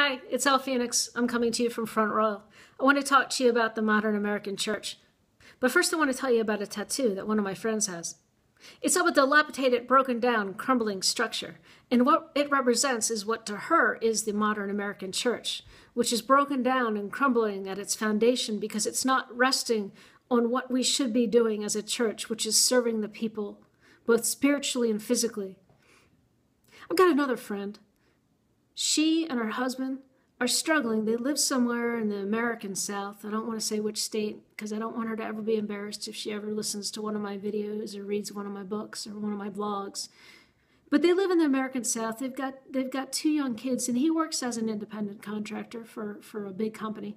Hi, it's Elle Phoenix. I'm coming to you from Front Royal. I want to talk to you about the modern American church. But first I want to tell you about a tattoo that one of my friends has. It's of a dilapidated, broken down, crumbling structure. And what it represents is what to her is the modern American church, which is broken down and crumbling at its foundation because it's not resting on what we should be doing as a church, which is serving the people, both spiritually and physically. I've got another friend. She and her husband are struggling. They live somewhere in the American South. I don't want to say which state because I don't want her to ever be embarrassed if she ever listens to one of my videos or reads one of my books or one of my blogs. But they live in the American South. They've got two young kids, and he works as an independent contractor for a big company.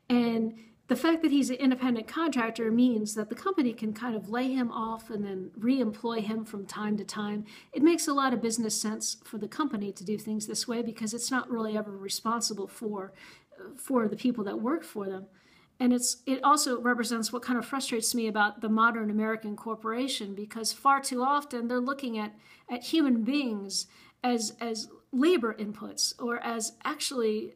And the fact that he's an independent contractor means that the company can kind of lay him off and then re-employ him from time to time. It makes a lot of business sense for the company to do things this way because it's not really ever responsible for the people that work for them. And it also represents what kind of frustrates me about the modern American corporation, because far too often they're looking at human beings as labor inputs, or as actually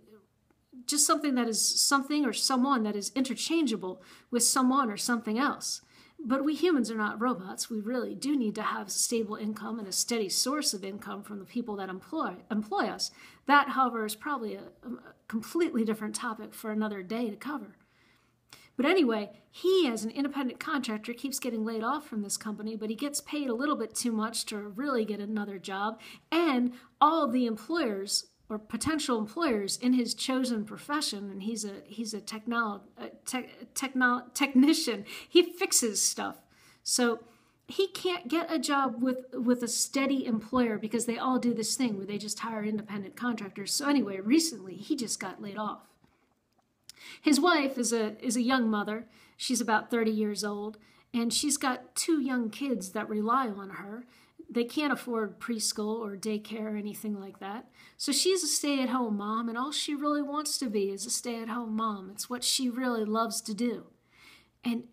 just something that is something or someone that is interchangeable with someone or something else. But we humans are not robots. We really do need to have stable income and a steady source of income from the people that employ us. That, however, is probably a completely different topic for another day to cover. But anyway, he, as an independent contractor, keeps getting laid off from this company, but he gets paid a little bit too much to really get another job. And all of the employers or potential employers in his chosen profession, and he's a technician. He fixes stuff. So he can't get a job with a steady employer because they all do this thing where they just hire independent contractors. So anyway, recently he just got laid off. His wife is a young mother. She's about 30 years old, and she's got two young kids that rely on her. They can't afford preschool or daycare or anything like that. So she's a stay-at-home mom, and all she really wants to be is a stay-at-home mom. It's what she really loves to do. And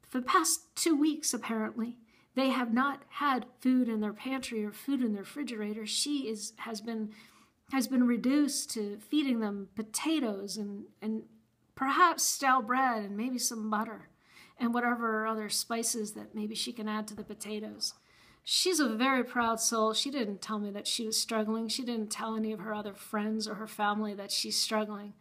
for the past 2 weeks, apparently, they have not had food in their pantry or food in their refrigerator. She has been reduced to feeding them potatoes and perhaps stale bread and maybe some butter and whatever other spices that maybe she can add to the potatoes. She's a very proud soul. She didn't tell me that she was struggling. She didn't tell any of her other friends or her family that she's struggling.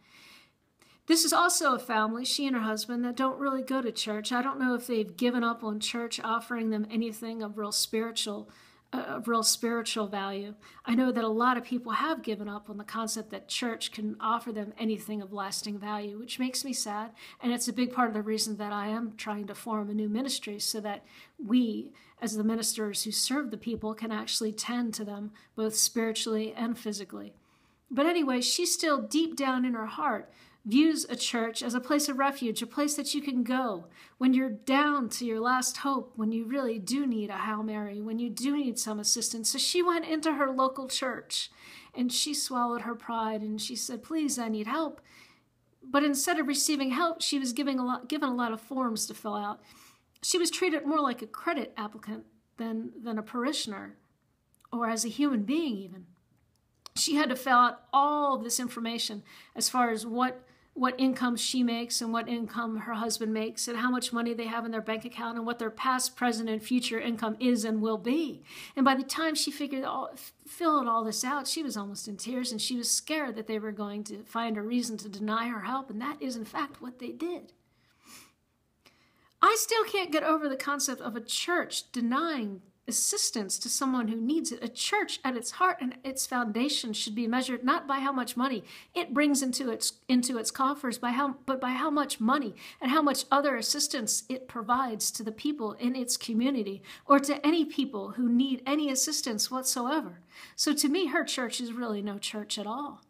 This is also a family, she and her husband, that don't really go to church. I don't know if they've given up on church offering them anything of real spiritual value. I know that a lot of people have given up on the concept that church can offer them anything of lasting value, which makes me sad. And it's a big part of the reason that I am trying to form a new ministry so that we, as the ministers who serve the people, can actually tend to them both spiritually and physically. But anyway, she still deep down in her heart views a church as a place of refuge, a place that you can go when you're down to your last hope, when you really do need a Hail Mary, when you do need some assistance. So she went into her local church and she swallowed her pride and she said, please, I need help. But instead of receiving help, she was given a lot of forms to fill out. She was treated more like a credit applicant than a parishioner or as a human being even. She had to fill out all this information as far as what income she makes and what income her husband makes and how much money they have in their bank account and what their past, present, and future income is and will be. And by the time she filled all this out, she was almost in tears, and she was scared that they were going to find a reason to deny her help, and that is in fact what they did. I still can't get over the concept of a church denying assistance to someone who needs it. A church at its heart and its foundation should be measured not by how much money it brings into its coffers, but by how much money and how much other assistance it provides to the people in its community or to any people who need any assistance whatsoever. So to me, her church is really no church at all.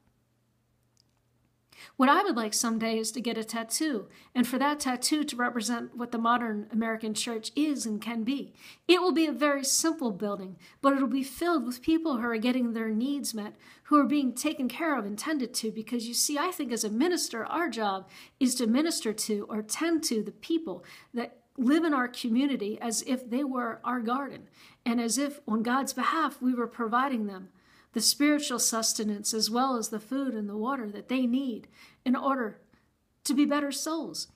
What I would like someday is to get a tattoo, and for that tattoo to represent what the modern American church is and can be. It will be a very simple building, but it'll be filled with people who are getting their needs met, who are being taken care of and tended to, because you see, I think as a minister, our job is to minister to or tend to the people that live in our community as if they were our garden, and as if on God's behalf we were providing them the spiritual sustenance as well as the food and the water that they need in order to be better souls.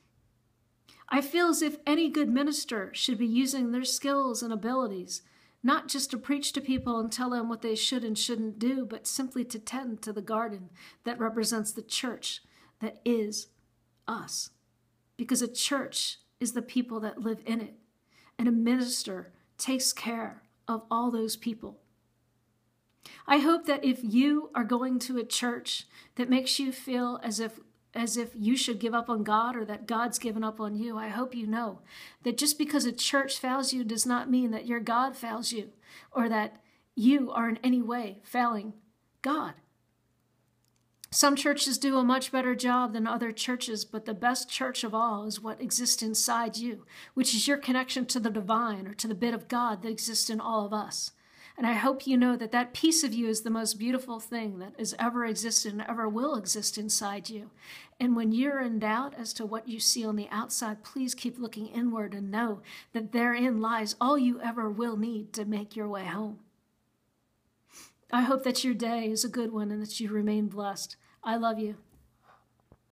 I feel as if any good minister should be using their skills and abilities, not just to preach to people and tell them what they should and shouldn't do, but simply to tend to the garden that represents the church that is us. Because a church is the people that live in it, and a minister takes care of all those people. I hope that if you are going to a church that makes you feel as if you should give up on God or that God's given up on you, I hope you know that just because a church fails you does not mean that your God fails you or that you are in any way failing God. Some churches do a much better job than other churches, but the best church of all is what exists inside you, which is your connection to the divine or to the bit of God that exists in all of us. And I hope you know that that piece of you is the most beautiful thing that has ever existed and ever will exist inside you. And when you're in doubt as to what you see on the outside, please keep looking inward and know that therein lies all you ever will need to make your way home. I hope that your day is a good one and that you remain blessed. I love you.